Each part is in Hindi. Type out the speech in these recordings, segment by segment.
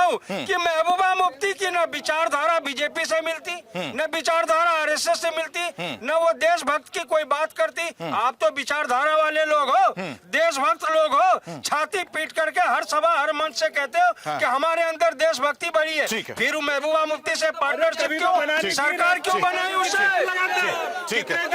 हूँ कि महबूबा मुफ्ती की न विचारधारा बीजेपी से मिलती, न विचारधारा आरएसएस से मिलती, न वो देशभक्त की कोई बात करती। आप तो विचारधारा वाले लोग हो, देशभक्त लोग हो, छाती पीट करके हर सभा हर मंच से कहते हो कि हमारे अंदर देशभक्ति बढ़ी है। फिर महबूबा मुफ्ती से पार्टनरशिप क्यों, सरकार क्यों बनाई उसे?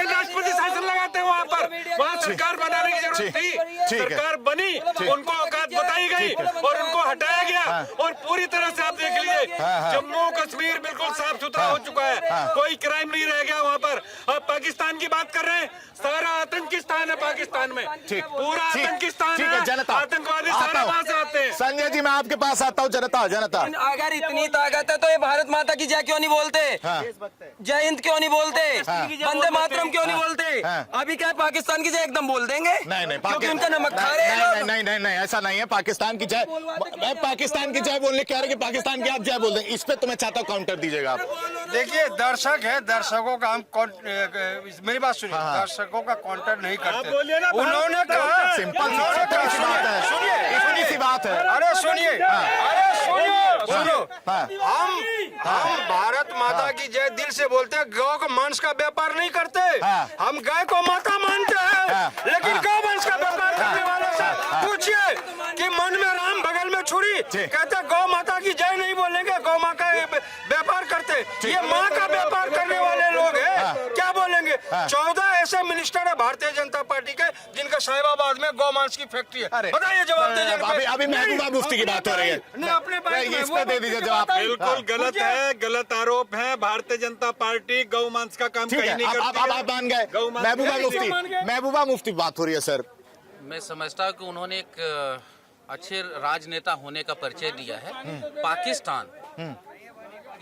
राष्ट्रपति शासन लगाते हैं वहाँ पर, वहाँ सरकार बनाने की जरूरत थी। सरकार बनी, उनको औकात बताई गई और उनको हटाया गया। और पूरी तरह से आप देख लीजिए, जम्मू कश्मीर बिल्कुल साफ सुथरा हो चुका है, कोई क्राइम नहीं रह गया वहाँ पर। अब पाकिस्तान की बात कर रहे हैं, सारा आतंकिस्तान है पाकिस्तान में, पूरा आतंकिस्तान है, जनता आतंकवादी सारे वहाँ से आते हैं। संजय जी मैं आपके पास आता हूँ। जनता अगर इतनी ताकत है तो ये भारत माता की जय क्यों नहीं बोलते, जय हिंद क्यों नहीं बोलते, वंदे मातरम क्यों नहीं बोलते? अभी क्या पाकिस्तान की जय एकदम बोल देंगे? नहीं, क्योंकि उनका नमक खा रहे हैं। नहीं, ऐसा नहीं है। पाकिस्तान की जय, मैं पाकिस्तान की जय बोलने कह रहे कि पाकिस्तान की आप जय बोल दें, इस पे तो मैं चाहता हूँ काउंटर दीजिएगा आप। देखिए दर्शक है, दर्शकों का हम मेरी बात सुनिए, दर्शकों का काउंटर नहीं करते। उन्होंने कहा सिंपल सी बात है। अरे सुनिए, सुनो, हम भारत माता की जय दिल से बोलते हैं, गौ का मांस का व्यापार नहीं करते। हम गाय को माता मानते हैं, लेकिन गौ मांस का व्यापार करने वाले से पूछिए कि मन में राम बगल में छुरी, कहते गौ माता की जय नहीं बोलेंगे, गौ माँ का व्यापार करते। ये माँ का व्यापार करने वाले लोग हैं, क्या बोलेंगे? 14 ऐसे मिनिस्टर है भारतीय जनता पार्टी के जिनका साहिबाबाद में गौ मांस की फैक्ट्री है। बताइए जवाब दीजिए। अभी महबूबा मुफ्ती की बात हो रही है, इस पे दे दीजिए जवाब। बिल्कुल गलत है, गलत आरोप है। भारतीय जनता पार्टी गौ मांस का काम कहीं नहीं करती। अब आप मान गए। महबूबा मुफ्ती बात हो रही है सर। मैं समझता हूँ कि उन्होंने एक अच्छे राजनेता होने का परिचय दिया है। पाकिस्तान,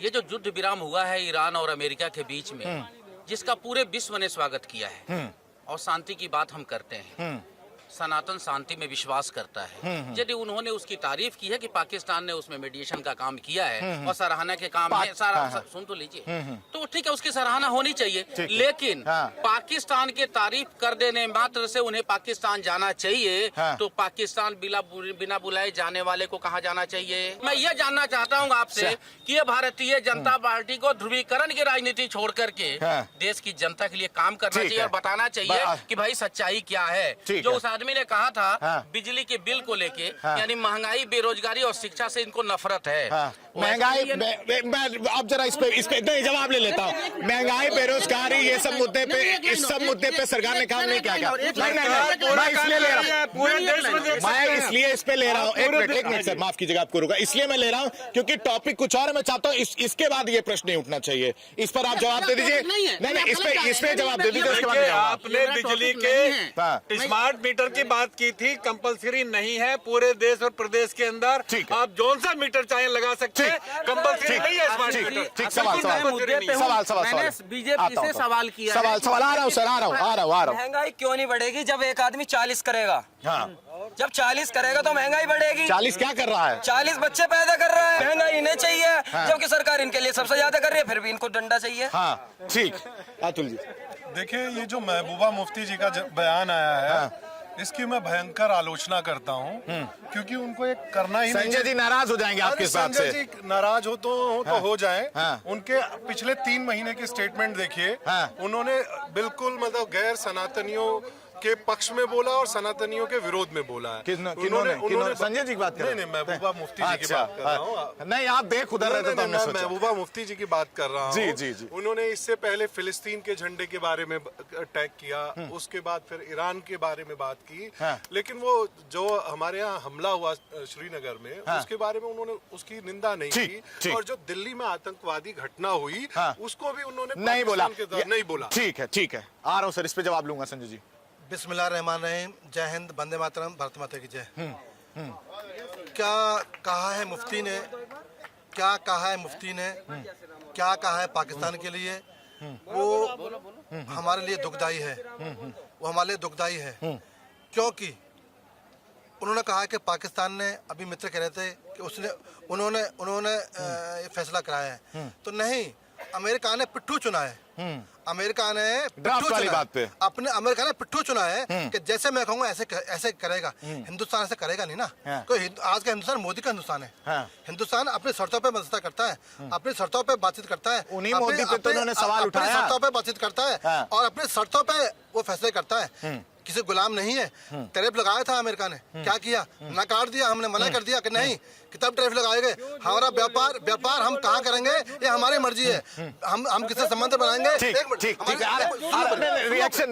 ये जो युद्ध विराम हुआ है ईरान और अमेरिका के बीच में, जिसका पूरे विश्व ने स्वागत किया है और शांति की बात हम करते हैं, सनातन शांति में विश्वास करता है। यदि उन्होंने उसकी तारीफ की है कि पाकिस्तान ने उसमें मीडिएशन का काम किया है और सराहना के काम है, सुन तो लीजिए, तो ठीक है, उसकी सराहना होनी चाहिए। लेकिन पाकिस्तान के तारीफ कर देने मात्र से उन्हें पाकिस्तान जाना चाहिए, तो पाकिस्तान बिना बुलाए जाने वाले को कहाँ जाना चाहिए? मैं ये जानना चाहता हूँ आपसे कि ये भारतीय जनता पार्टी को ध्रुवीकरण की राजनीति छोड़ करके देश की जनता के लिए काम करना चाहिए और बताना चाहिए कि भाई सच्चाई क्या है। जो उस आदमी ने कहा था बिजली के बिल को लेके, यानी महंगाई, बेरोजगारी और शिक्षा से इनको नफरत है। महंगाई, अब जरा इस पे जवाब ले लेता हूँ। महंगाई, बेरोजगारी, ये सब मुद्दे पे, इस सब मुद्दे पे सरकार ने काम नहीं किया क्या? नहीं, मैं इसलिए ले रहा हूँ, मैं इसलिए इस पे ले रहा हूँ। एक मिनट सर, माफ कीजिएगा, आपको रुका। इसलिए मैं ले रहा हूँ क्योंकि टॉपिक कुछ और है। मैं चाहता हूँ इसके बाद ये प्रश्न नहीं उठना चाहिए। इस पर आप जवाब दे दीजिए। नहीं, इस पे जवाब दे दीजिए। आपने बिजली के स्मार्ट मीटर की बात की थी, कंपलसरी नहीं है पूरे देश और प्रदेश के अंदर। आप जोन सा मीटर चाहे लगा सकते हैं, कंपलसरी नहीं है स्मार्ट मीटर। ठीक, सवाल बीजेपी से सवाल किया, सवाल आ रहा हूँ सर, आ रहा हूँ। महंगाई क्यों नहीं बढ़ेगी जब एक आदमी 40 करेगा? जब 40 करेगा तो महंगाई बढ़ेगी। 40 क्या कर रहा है? 40 बच्चे पैदा कर रहा है। महंगाई इन्हें चाहिए, जबकि सरकार इनके लिए सबसे ज्यादा कर रही है, फिर भी इनको डंडा चाहिए। ठीक, अतुल जी देखिए, ये जो महबूबा मुफ्ती जी का बयान आया है, इसकी मैं भयंकर आलोचना करता हूँ, क्योंकि उनको एक करना ही नहीं। संजय जी नाराज हो जाएंगे आपके साथ से। संजय जी नाराज हो तो हो जाए। उनके पिछले 3 महीने की स्टेटमेंट देखिए। उन्होंने बिल्कुल मतलब गैर सनातनियों के पक्ष में बोला और सनातनियों के विरोध में बोला है। किन्होंने संजय जी की बात कर रहे हैं? नहीं, महबूबा मुफ्ती जी की बात कर रहा हूँ। नहीं, आप देख उधर रहते तो मैं महबूबा मुफ्ती जी की बात कर रहा हूँ। जी। उन्होंने इससे पहले फिलिस्तीन के झंडे के बारे में अटैक किया, उसके बाद फिर ईरान के बारे में बात की। लेकिन वो जो हमारे यहाँ हमला हुआ श्रीनगर में, उसके बारे में उन्होंने उसकी निंदा नहीं की। और जो दिल्ली में आतंकवादी घटना हुई, उसको भी उन्होंने नहीं बोला। ठीक है, आ रहा हूँ सर, इस पे जवाब लूंगा। संजय जी। बिस्मिल्लाहिर्रहमानिर्रहीम। जय हिंद, वंदे मातरम, भारत माता की जय। क्या कहा है मुफ्ती ने, क्या कहा है पाकिस्तान के लिए, वो हमारे लिए दुखदाई है। वो हमारे लिए दुखदाई है क्योंकि उन्होंने कहा कि पाकिस्तान ने, अभी मित्र कह रहे थे कि उन्होंने फैसला कराया है। तो नहीं, अमेरिका ने पिट्ठू चुना है। अमेरिका ने ड्राफ्ट वाली बात पे अपने अमेरिका ने पिट्ठू चुना है कि जैसे मैं कहूंगा ऐसे करेगा। हिंदुस्तान ऐसे करेगा नहीं ना। कोई आज का हिंदुस्तान मोदी का हिंदुस्तान है। हिंदुस्तान अपनी शर्तों पे मसला करता है, अपनी शर्तों पे बातचीत करता है। उन्हीं मोदी पे तो उन्होंने सवाल उठाया। अपनी शर्तों पे बातचीत करता है और अपनी शर्तों पे वो फैसले करता है। किसी गुलाम नहीं है। टैरिफ लगाया था अमेरिका ने, क्या किया? नकार दिया, हमने मना कर दिया कि नहीं कि तब टैरिफ लगाएंगे। हमारा व्यापार हम कहाँ करेंगे ये हमारी मर्जी है। हम किससे संबंध बनाएंगे। रिएक्शन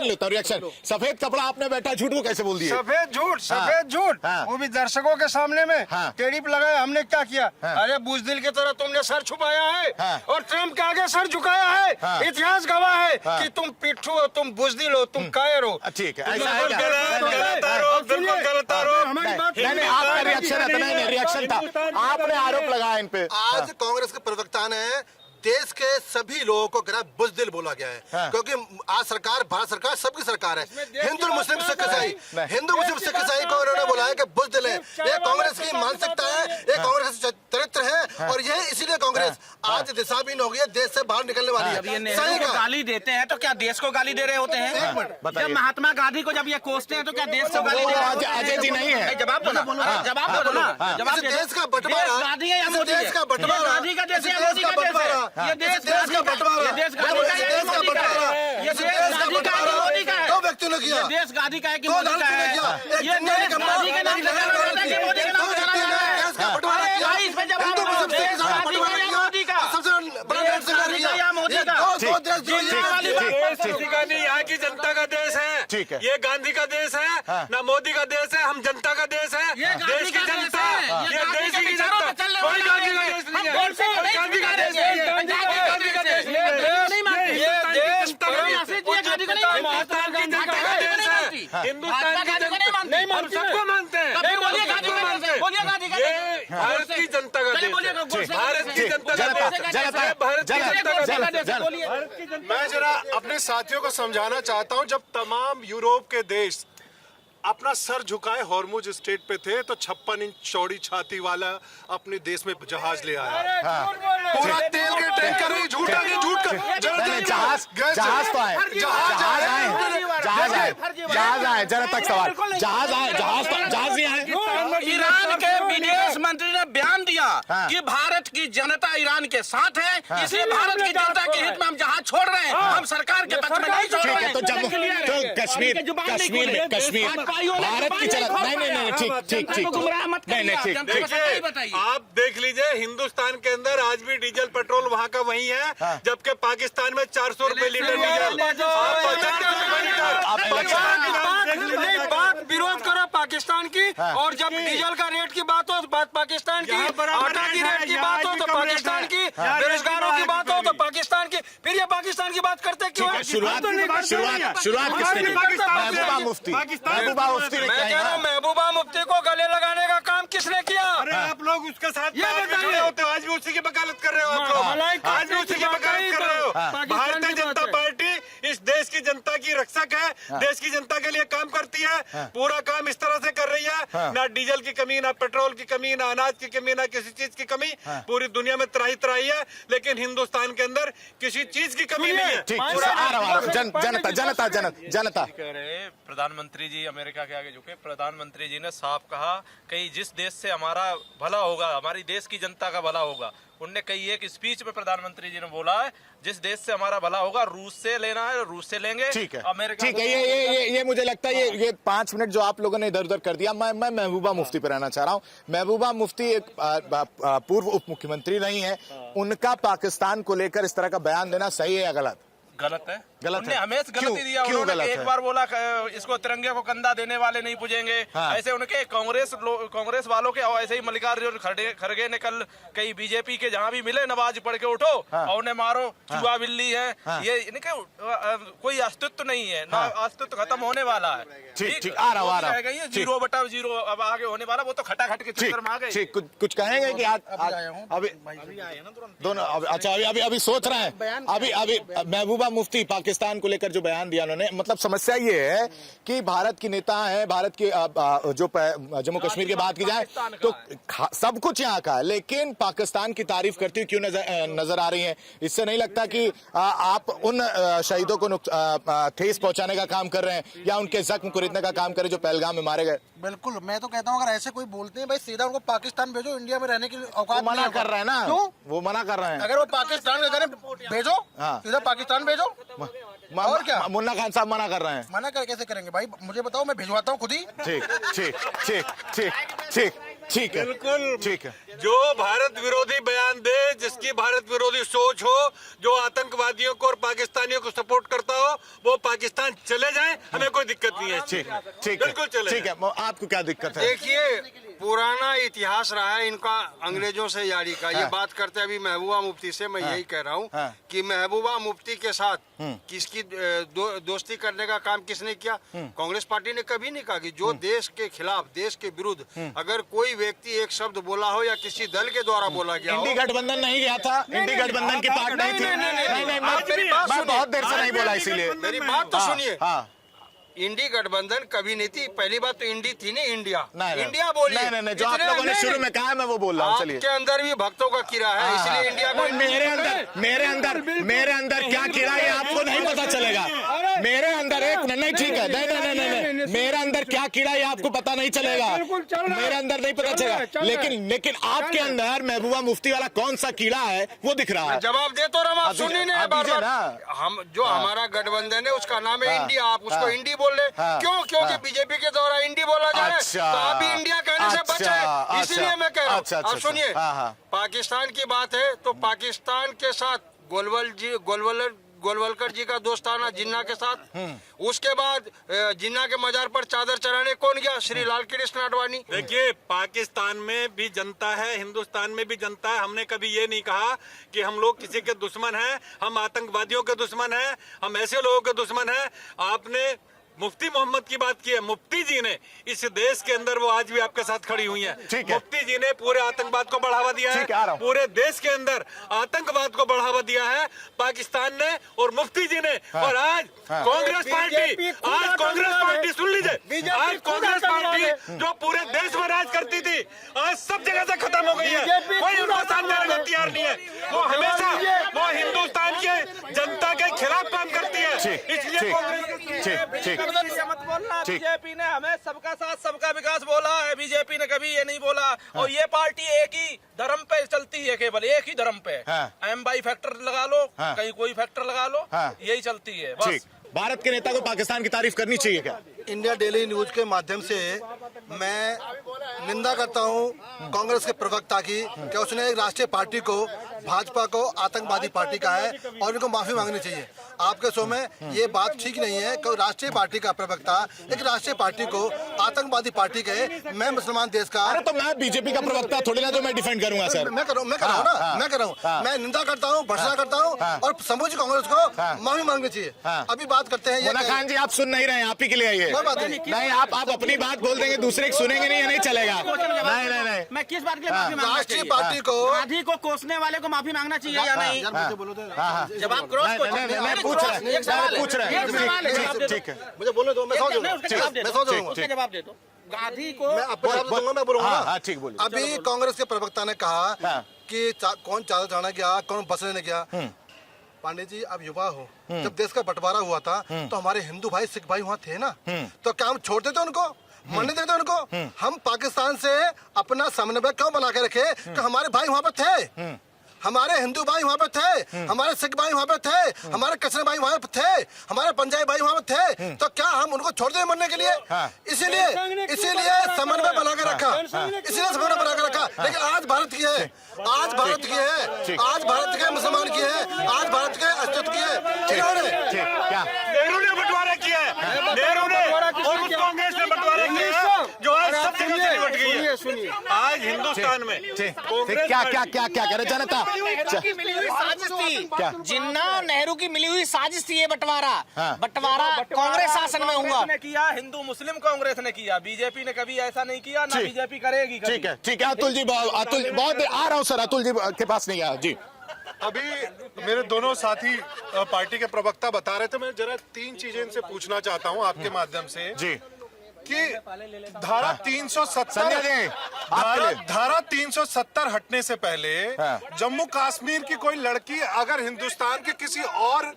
लेता हूँ। सफेद कपड़ा आपने बैठा, झूठ वो कैसे बोल दिया? सफेद झूठ वो भी दर्शकों के सामने में। टैरिफ लगाया, हमने क्या किया? अरे बुजदिल की तरह तुमने सर छुपाया है और ट्रम्प के आगे सर झुकाया है। इतिहास गवाह है कि तुम पिट्ठू हो, तुम बुजदिल हो, तुम कायर हो। ठीक है, आपका रिएक्शन है? नहीं, रिएक्शन था, आपने आरोप लगाया इन पे। आज कांग्रेस के प्रवक्ता ने देश के सभी लोगों को गिरा बुजदिल बोला गया है। क्योंकि आज सरकार, भारत सरकार सबकी सरकार है। हिंदू मुस्लिम सिख ईसाई, हिंदू मुस्लिम सिख ईसाई को उन्होंने बोला है कि बुजदिल है। ये कांग्रेस की मानसिकता है, ये कांग्रेस का चरित्र है और ये इसीलिए कांग्रेस आज दिशाहीन हो गई है, देश से बाहर निकलने वाली है। सही गाली देते हैं तो क्या देश को गाली दे रहे होते हैं? जब महात्मा गांधी को जब ये कोसते हैं तो क्या देश को गाली दे रहे हैं? अजय जी नहीं है। जवाब दो ना, जवाब दो ना, जवाब दे। देश का बंटवारा, गांधी है या मोदी है? देश का बंटवारा, गांधी का देश है या मोदी का देश है? ये देश का बंटवारा, ये देश गांधी का है या मोदी का है? ये देश गांधी का है या मोदी का है? दो व्यक्तियों ने किया। ये देश गांधी का है कि मोदी का है? ये देश गांधी के नाम से जाना जाता है कि मोदी के नाम से जाना जाता है? अरे भाई इसमें जवाब दो, देश गांधी का या मोदी का? देश गांधी का या मोदी का? किसी का नहीं, यहाँ की जनता का देश ठीक है। है। ये गांधी का देश है ना मोदी का देश है, हम जनता का देश है। देश की जनता, ये देश की जनता, कोई गांधी का देश नहीं है। गांधी का देश है, गांधी का देश नहीं है। ये देश हिंदुस्तान की जनता का देश है। हिंदुस्तान की जनता नहीं मानते, सबको मानते हैं। ये भारत की जनता का देश है, भारत की जनता का देश है, भारत की जनता का देश है। मैं जरा अपने साथियों को समझाना चाहता हूं, जब तमाम यूरोप के देश अपना सर झुकाए हॉर्मुज स्टेट पे थे तो 56 इंच चौड़ी छाती वाला अपने देश में जहाज ले आया। पूरा तेल के टैंकर ही झूठ जहाज तो आए, जहाज आए, जरा तक सवाल, जहाज नहीं आए। ईरान के विदेश मंत्री ने बयान दिया कि भारत की जनता ईरान के साथ है, इसलिए भारत की जनता के हित में हम जहाज छोड़ रहे हैं, हम सरकार के पक्ष में नहीं छोड़ रहे हैं। तो जम्मू, तो कश्मीर भारत की जनता, नहीं, ठीक, देखिए आप देख लीजिए, हिंदुस्तान के अंदर आज भी डीजल पेट्रोल वहाँ का वही है, जबकि पाकिस्तान में 400 रुपए लीटर डीजल, 50 रुपए लीटर। बात विरोध करो पाकिस्तान की, और जब डीजल का रेट की बात हो तो बात पाकिस्तान की, आटा की रेट की बात हो तो पाकिस्तान की, बेरोजगारों की बात हो तो पाकिस्तान की, फिर ये पाकिस्तान की बात करते क्यों? शुरुआत किसने की? महबूबा मुफ्ती ने मैं कह रहा हूँ, महबूबा मुफ्ती को गले लगाने का काम किसने किया? अरे आप लोग उसके साथ जुड़े होते हो, आज भी उसी की वकालत कर रहे हो आप लोग, आज भी उसी की वकालत कर रहे हो। भारतीय जनता पार्टी इस देश की जनता की रक्षक है, देश की जनता के लिए काम करती है, पूरा काम इस तरह से कर रही है। ना डीजल की कमी, ना पेट्रोल की कमी, ना अनाज की कमी, ना किसी चीज की कमी। पूरी दुनिया में त्राही है, लेकिन हिंदुस्तान के अंदर किसी चीज की कमी नहीं है। जनता प्रधानमंत्री जी अमेरिका के आगे झुके। प्रधानमंत्री जी ने साफ कहा कि जिस देश से हमारा भला होगा, हमारी देश की जनता का भला होगा, उनने कई एक स्पीच में प्रधानमंत्री जी ने बोला है जिस देश से हमारा भला होगा रूस से लेना है, रूस से लेंगे। ठीक है, अमेरिका, ठीक है। ये मुझे लगता है ये 5 मिनट जो आप लोगों ने इधर उधर कर दिया, मैं महबूबा मुफ्ती पर रहना चाह रहा हूँ। महबूबा मुफ्ती एक पूर्व उप मुख्यमंत्री नहीं है, उनका पाकिस्तान को लेकर इस तरह का बयान देना सही है या गलत? गलत है। गलत है। हमें गलती दिया। उन्होंने एक बार बोला इसको तिरंगे को कंधा देने वाले नहीं पूजेंगे। ऐसे उनके कांग्रेस वालों के ऐसे ही मल्लिकार्जुन खड़गे ने कल कई बीजेपी के जहाँ भी मिले, नमाज पढ़ के उठो और उन्हें मारो, चूहा बिल्ली है। ये इनके कोई अस्तित्व नहीं है, ना अस्तित्व खत्म होने वाला है। ठीक, आ रहा है 0/0 अब आगे होने वाला, वो तो खटाखट के चक्कर में आ गए। कुछ कहेंगे कि अभी दोनों, अच्छा अभी सोच रहे हैं। अभी महबूबा मुफ्ती पाकिस्तान पाकिस्तान को लेकर जो बयान दिया उन्होंने, मतलब समस्या ये है कि भारत की नेता है, भारत के जो जम्मू कश्मीर की बात की जाए तो सब कुछ यहाँ का है, लेकिन पाकिस्तान की तारीफ करती हुई क्यों नजर आ रही है? इससे नहीं लगता कि आप उन शहीदों को ठेस पहुंचाने का काम कर रहे हैं या उनके जख्म कुरेदने का काम कर रहे हैं जो पहलगाम में मारे गए? बिल्कुल, मैं तो कहता हूँ अगर ऐसे कोई बोलते हैं भाई सीधा उनको पाकिस्तान भेजो, इंडिया में रहने की औकात नहीं मना कर रहे हैं ना, क्यों? वो मना कर रहे हैं। अगर वो पाकिस्तान में करें भेजो, सीधा पाकिस्तान भेजो। और क्या? मुन्ना खान साहब मना कर रहे हैं। मना कर कैसे करेंगे भाई? मुझे बताओ, मैं भिजवाता हूँ खुद ही। ठीक ठीक ठीक ठीक ठीक ठीक है, बिल्कुल ठीक है। जो भारत विरोधी बयान दे, जिसकी भारत विरोधी सोच हो, जो आतंकवादियों को और पाकिस्तानियों को सपोर्ट करता हो, वो पाकिस्तान चले जाए, हमें कोई दिक्कत नहीं है। ठीक ठीक बिल्कुल चले। ठीक है, आपको क्या दिक्कत है? देखिए, पुराना इतिहास रहा है इनका अंग्रेजों से यारी का। ये बात करते अभी महबूबा मुफ्ती से, मैं यही कह रहा हूँ कि महबूबा मुफ्ती के साथ किसकी दोस्ती करने का काम किसने किया? कांग्रेस पार्टी ने कभी नहीं कहा कि जो देश के खिलाफ, देश के विरुद्ध अगर कोई व्यक्ति एक शब्द बोला हो या किसी दल के द्वारा बोला गया हो। इंडी गठबंधन नहीं गया था, इंडी गठबंधन की पार्ट नहीं थी। मैं बहुत देर से नहीं बोला, इसीलिए मेरी बात तो सुनिए। हाँ, इंडी गठबंधन कभी नहीं थी। पहली बात तो इंडी थी नहीं, इंडिया। नहीं, इंडिया बोली। नहीं, जो आप लोगों ने शुरू में कहा मैं वो बोल रहा हूँ। चलिए, आपके अंदर भी भक्तों का कीड़ा है, इसलिए इंडिया को। मेरे अंदर क्या कीड़ा है आपको नहीं पता चलेगा। मेरे अंदर एक नहीं, ठीक है, नहीं, मेरे अंदर क्या कीड़ा है आपको पता नहीं चलेगा। मेरे अंदर नहीं पता चलेगा, लेकिन आपके अंदर महबूबा मुफ्ती वाला कौन सा कीड़ा है वो दिख रहा है। जवाब दे तो रहा, सुनिए ना बार-बार। हम जो हमारा गठबंधन है उसका नाम है इंडिया, आप उसको इंडी बोल रहे। क्यों? क्योंकि बीजेपी के द्वारा इंडी बोला जा रहा है, तो आप भी इंडिया कहने से बचे, इसलिए मैं कह रहा हूँ। अब सुनिए, पाकिस्तान की बात है तो पाकिस्तान के साथ गोलवलकर जी का दोस्ताना जिन्ना के साथ। उसके बाद जिन्ना के मजार पर चादर चढ़ाने कौन गया? श्री लाल कृष्ण आडवाणी। देखिए, पाकिस्तान में भी जनता है, हिंदुस्तान में भी जनता है। हमने कभी ये नहीं कहा कि हम लोग किसी के दुश्मन हैं, हम आतंकवादियों के दुश्मन हैं, हम ऐसे लोगों के दुश्मन हैं। आपने मुफ्ती मोहम्मद की बात की है। मुफ्ती जी ने इस देश के अंदर, वो आज भी आपके साथ खड़ी हुई हैं। मुफ्ती जी ने पूरे आतंकवाद को बढ़ावा दिया है, पूरे देश के अंदर आतंकवाद को बढ़ावा दिया है पाकिस्तान ने और मुफ्ती जी ने। और आज कांग्रेस पार्टी सुन लीजिए, आज कांग्रेस पार्टी जो पूरे देश में राज करती थी, आज सब जगह से खत्म हो गई है। कोई उनको साथ देने को तैयार नहीं है। वो हमेशा वो हिंदुस्तान के जनता के खिलाफ काम करती है, इसलिए कांग्रेस मत बोलना। बीजेपी ने हमें सबका साथ सबका विकास बोला है, बीजेपी ने कभी ये नहीं बोला। और ये पार्टी एक ही धर्म पे चलती है, केवल एक ही धर्म पे। एम-बाई फैक्टर लगा लो, कहीं कोई फैक्टर लगा लो, यही चलती है बस। भारत के नेता को पाकिस्तान की तारीफ करनी चाहिए क्या? इंडिया डेली न्यूज के माध्यम से मैं निंदा करता हूं कांग्रेस के प्रवक्ता की कि उसने एक राष्ट्रीय पार्टी को, भाजपा को आतंकवादी पार्टी का है और इनको माफी मांगनी चाहिए। आपके शो में ये बात ठीक नहीं है कि राष्ट्रीय पार्टी का प्रवक्ता एक राष्ट्रीय पार्टी को आतंकवादी पार्टी कहे। मैं मुसलमान देश का। अरे तो मैं बीजेपी का प्रवक्ता थोड़ी ना, जो मैं डिफेंड करूंगा सर। मैं कर रहा हूँ, मैं निंदा करता हूँ, भर्त्सना करता हूँ और समूची कांग्रेस को माफी मांगनी चाहिए। अभी बात करते हैं। मुन्ना खान जी, आप सुन नहीं रहे हैं, आप ही के लिए ये नहीं। आप अपनी बात बोल देंगे, दूसरे की सुनेंगे नहीं, ये नहीं चलेगा। नहीं, मैं किस बात के लिए राष्ट्रीय पार्टी को, गांधी को कोसने वाले को माफी मांगना चाहिए या नहीं? जब आप क्रॉस पूछ रहे हैं, ठीक है, मुझे बोलने दो, मैं जवाब दे दो। गांधी को मैं आपको जवाब दूंगा, मैं बोलूंगा। ठीक बोलिए। अभी कांग्रेस के प्रवक्ता ने कहा कि कौन चादर चढ़ाने गया, कौन बस लेने गया। पांडे जी, आप युवा हो, जब देश का बंटवारा हुआ था तो हमारे हिंदू भाई, सिख भाई वहाँ थे ना, तो क्या हम छोड़ देते उनको, मरने देते उनको? हम पाकिस्तान से अपना समन्वय क्यों बना के रखे? कि हमारे भाई वहाँ पे थे, हमारे हिंदू भाई वहाँ पे थे, हमारे सिख भाई वहाँ पे थे, हमारे कचरे भाई वहाँ पे थे, हमारे पंजाबी भाई वहाँ पे थे। तो क्या हम उनको छोड़ दें मरने के लिए? इसीलिए समन्वय बना के रखा, इसीलिए समन्वय बना के रखा। लेकिन आज भारत की है, आज भारत की है, आज भारत के मुसलमान की है, आज भारत के अस्तित्व की है। नेहरू ने बंटवारा किया है, नेहरू ने और उस कांग्रेस ने बंटवारा किया है, जो आज सब जगह से निपट गई है। आज हिंदुस्तान में क्या करे जनता? की मिली हुई साजिश थी, जिन्ना और नेहरू की मिली हुई साजिश थी ये बंटवारा। बंटवारा कांग्रेस शासन में हुआ ने किया, हिंदू मुस्लिम कांग्रेस ने किया, बीजेपी ने कभी ऐसा नहीं किया, ना बीजेपी करेगी। ठीक है, अतुल जी, बहुत आ रहा हूँ सर, अतुल जी के पास नहीं आया जी। अभी मेरे दोनों साथी पार्टी के प्रवक्ता बता रहे थे, मैं जरा 3 चीजें इनसे पूछना चाहता हूं आपके माध्यम से जी कि धारा 370 धारा 370 हटने से पहले जम्मू कश्मीर की कोई लड़की अगर हिंदुस्तान के किसी और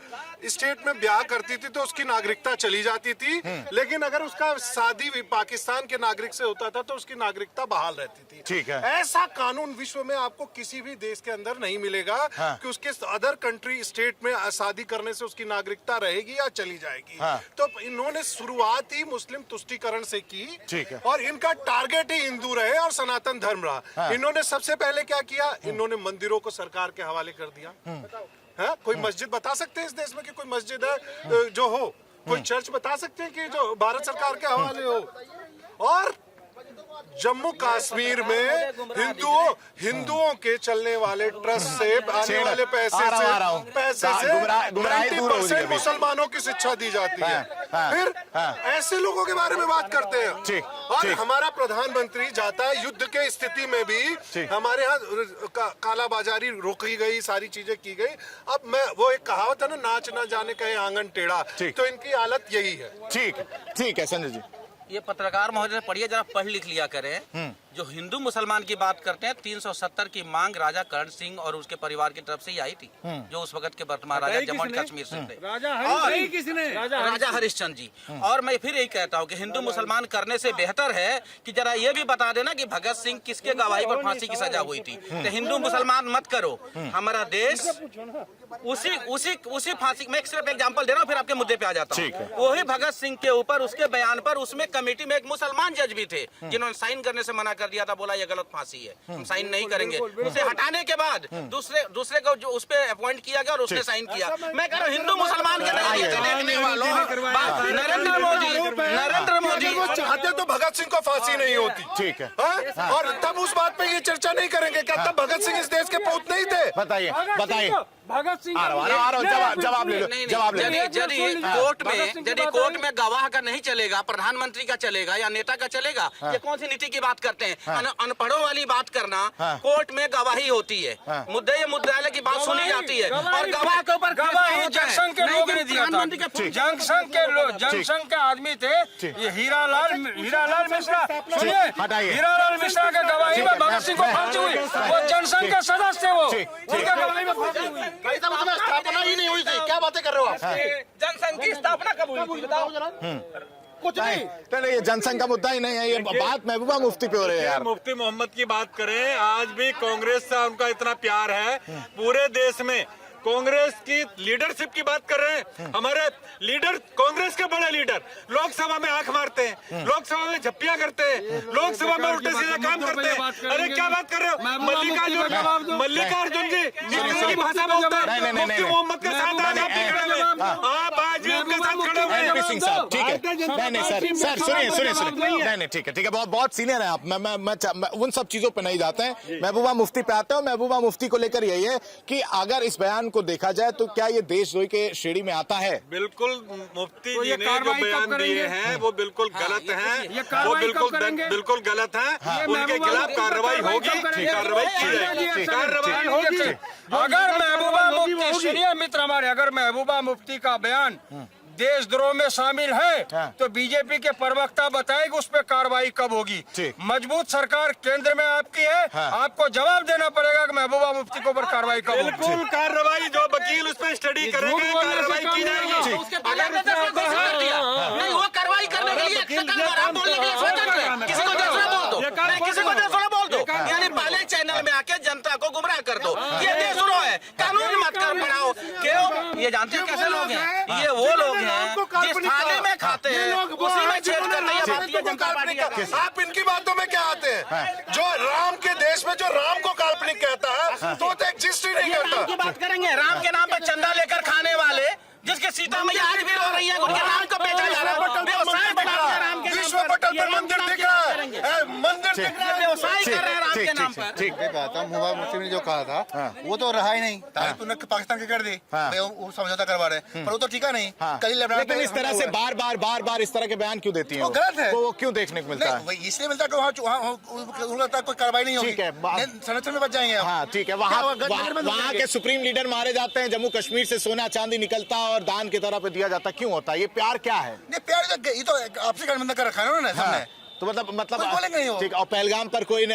स्टेट में ब्याह करती थी तो उसकी नागरिकता चली जाती थी, लेकिन अगर उसका शादी भी पाकिस्तान के नागरिक से होता था तो उसकी नागरिकता बहाल रहती थी। ठीक है। ऐसा कानून विश्व में आपको किसी भी देश के अंदर नहीं मिलेगा कि उसके अदर कंट्री स्टेट में शादी करने से उसकी नागरिकता रहेगी या चली जाएगी। तो इन्होंने शुरुआत ही मुस्लिम तुष्टीकरण से की। ठीक है। और इनका टारगेट ही हिंदू रहे और सनातन धर्म रहा। इन्होंने सबसे पहले क्या किया, इन्होंने मंदिरों को सरकार के हवाले कर दिया। है कोई मस्जिद बता सकते हैं इस देश में कि कोई मस्जिद है जो हो, कोई चर्च बता सकते हैं कि जो भारत सरकार के हवाले हो। और जम्मू कश्मीर में हिंदुओं के चलने वाले ट्रस्ट से आने वाले पैसे से 90% मुसलमानों की शिक्षा दी जाती है। फिर ऐसे लोगों के बारे में बात करते हैं। और हमारा प्रधानमंत्री जाता है युद्ध के स्थिति में भी हमारे यहाँ कालाबाजारी रोकी गई, सारी चीजें की गई। अब मैं वो एक कहावत है ना, नाच ना जाने कहे आंगन टेढ़ा, तो इनकी हालत यही है। ठीक है संजय जी। ये पत्रकार महोदय पढ़िए, जरा पढ़ लिख लिया करें। जो हिंदू मुसलमान की बात करते हैं, 370 की मांग राजा करण सिंह और उसके परिवार की तरफ से ही आई थी, जो उस वक्त के वर्तमान राजा जम्मू एंड कश्मीर से थे, राजा हरिश्चंद्र जी। और मैं फिर यही कहता हूँ कि हिंदू मुसलमान करने से बेहतर है कि जरा ये भी बता देना कि भगत सिंह किसके गवाही पर फांसी की सजा हुई थी। तो हिंदू मुसलमान मत करो, हमारा देश उसी फांसी। मैं सिर्फ एग्जाम्पल दे रहा हूँ, फिर आपके मुद्दे पे आ जाता हूँ। वही भगत सिंह के ऊपर, उसके बयान पर, उसमें कमेटी में एक मुसलमान जज भी थे जिन्होंने साइन करने से मना कर दिया था, बोला ये गलत फांसी है, हम साइन नहीं करेंगे। उसे हटाने के बाद दूसरे को जो उस पे अपॉइंट किया गया और उसने साइन किया। मैं कह रहा हूँ हिंदू मुसलमान के देखने वालों, नरेंद्र मोदी चाहते तो भगत सिंह को फांसी नहीं होती। ठीक है। और तब उस बात पे ये चर्चा नहीं करेंगे, क्या तब भगत सिंह इस देश के पूत नहीं थे? बताइए भगत सिंह जवाब ले लो। यदि कोर्ट में गवाह का नहीं चलेगा, प्रधानमंत्री का चलेगा या नेता का चलेगा, ये कौन सी नीति की बात करते हैं? अनपढ़ों वाली बात करना। कोर्ट में गवाही होती है, मुद्दालय की बात सुनी जाती है, और गवाह के ऊपर जनसंघ के लोग ने दिया था। जनसंघ के आदमी थे ये हीरालाल मिश्रा। सुनिए, हीरालाल मिश्रा के गवाही में भगत सिंह को फांसी हुई। वो जनसंघ के सदस्य थे, वो उनके गवाही में फांसी हुई। स्थापना ही नहीं हुई थी, क्या बातें कर रहे हो आप? जनसंघ की स्थापना कब हुई? कुछ नहीं, ये जनसंघ का मुद्दा ही नहीं है। ये बात महबूबा मुफ्ती पे हो रही है यार। मुफ्ती मोहम्मद की बात करें, आज भी कांग्रेस से उनका इतना प्यार है। पूरे देश में कांग्रेस की लीडरशिप की बात कर रहे हैं। हमारे लीडर, कांग्रेस के बड़े लीडर लोकसभा में आंख मारते हैं, लोकसभा में झप्पियां करते हैं, लोकसभा में उल्टे सीधे काम करते हैं। अरे क्या बात कर रहे हो? मल्लिकार्जुन जी की भाषा बोलते हैं। मुफ्ती मोहम्मद के साथ आज आप खड़े हुए, आप आज भी उनके साथ खड़े हुए हैं। सिंह साहब ठीक है, नहीं सर सुनिए, नहीं ठीक है, बहुत सीनियर है आप। मैं उन सब चीजों पे नहीं जाते हैं, महबूबा मुफ्ती पे आते हैं। महबूबा मुफ्ती को लेकर यही है कि अगर इस बयान को देखा जाए तो क्या ये देशद्रोही के श्रेणी में आता है? बिल्कुल, मुफ्ती जी ने जो बयान दिए हैं वो बिल्कुल गलत हैं, वो बिल्कुल गलत हैं। उनके खिलाफ कार्रवाई होगी, कार्रवाई की जाएगी, कार्रवाई होगी। अगर महबूबा मुफ्ती, सुनिए मित्र हमारे, अगर महबूबा मुफ्ती का बयान देशद्रोह में शामिल है तो बीजेपी के प्रवक्ता बताएंगे उस पर कार्रवाई कब होगी। मजबूत सरकार केंद्र में आपकी है, आपको जवाब देना पड़ेगा कि महबूबा मुफ्ती के ऊपर कार्रवाई कब होगी। बिल्कुल कार्रवाई, जो वकील उस पर स्टडी करेंगे कार्रवाई की जाएगी। नहीं, वो कार्रवाई करने के लिए किसी को दूसरा बोल दो, यानी पहले चैनल में आके जनता को गुमराह कर दो। ये देशद्रोह है, कानून मत कर बनाओ। क्यों? ये जानते हैं कैसे लोग हैं? ये वो लोग हैं जिस थाने में खाते हैं उसी में छेद करते हैं भारतीय जनता पार्टी का। आप इनकी बातों में क्या आते हैं? जो राम के देश में जो राम को काल्पनिक कहता है तो एग्जिस्ट ही नहीं करता। राम की बात करेंगे, राम के नाम पर चंदा लेकर खाने वाले, जिसके सीता मैया आज भी रो रही है, उनके नाम को बेचा जा रहा है, व्यवसाय बढ़ा रहा है। विश्व पटल पर मंदिर दिख रहा है, मंदिर व्यवसाय कर रहे हैं राम के नाम पर। ठीक मुबारक मुफ्ती ने जो कहा था वो तो रहा ही नहीं, तारीफ तूने पाकिस्तान की कर दी, वो समझौता करवा रहे, पर वो तो टीका नहीं। कल लेकिन इस तरह से बार बार इस तरह के बयान क्यों देती है? वो गलत है। वो क्यों देखने को मिलता है? इसलिए मिलता है कि वहाँ कोई कार्रवाई नहीं होगी, ठीक है, संरक्षण में बच जाएंगे। हाँ ठीक है, वहाँ के सुप्रीम लीडर मारे जाते हैं, जम्मू कश्मीर से सोना चांदी निकलता और दान की तरह पे दिया जाता, क्यों होता है? ये प्यार क्या है? नहीं प्यार, ये तो आपसी गठबंधन कर रखा है उन्होंने सामने। तो मतलब बोलेंगे नहीं हो। ठीक। और पहलगाम पर कोई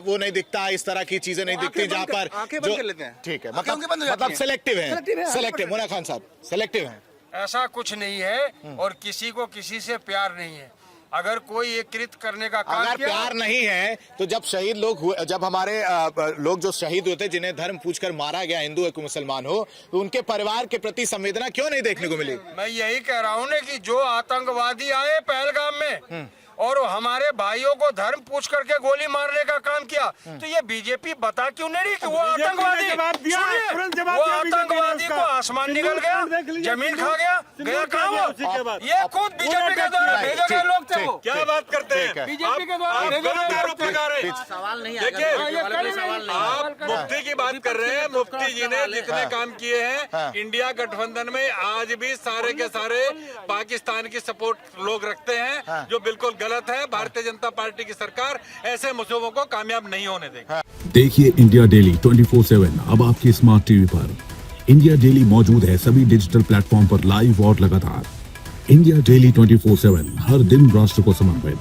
वो नहीं दिखता, इस तरह की चीजें नहीं दिखती जहाँ पर ठीक है, मतलब सेलेक्टिव है, सेलेक्टिव। मुन्ना खान साहब सेलेक्टिव है, ऐसा कुछ नहीं है और किसी को किसी से प्यार नहीं है। अगर कोई एक कृत करने का काम अगर प्यार नहीं है तो जब शहीद लोग हुए, जब हमारे लोग जो शहीद हुए थे, जिन्हें धर्म पूछकर मारा गया, हिंदू हो कि मुसलमान हो, तो उनके परिवार के प्रति संवेदना क्यों नहीं देखने को मिली? मैं यही कह रहा हूँ कि जो आतंकवादी आए पहलगाम में और हमारे भाइयों को धर्म पूछ करके गोली मारने का काम किया, तो ये बीजेपी बता क्यों नहीं रही कि वो आतंकवादी, वो आतंकवादी को आसमान निकल गया, जमीन खा गया कहाँ वो? ये खुद बीजेपी के द्वारा भेजे गए लोग थे। वो क्या बात करते हैं? बीजेपी के द्वारा भेजे गए आरोप लगा रहे हैं। सवाल नहीं देखिए, सवाल नहीं। आप मुफ्ती की बात कर रहे हैं। मुफ्ती जी ने जितने काम किए हैं इंडिया गठबंधन में, आज भी सारे के सारे पाकिस्तान की सपोर्ट लोग रखते हैं, जो बिल्कुल गलत है। भारतीय जनता पार्टी की सरकार ऐसे मुद्दों को कामयाब नहीं होने देगी। देखिए इंडिया डेली 24/7 अब आपकी स्मार्ट टीवी पर। इंडिया डेली मौजूद है सभी डिजिटल प्लेटफॉर्म पर लाइव और लगातार। इंडिया डेली 24/7 हर दिन राष्ट्र को समर्पित।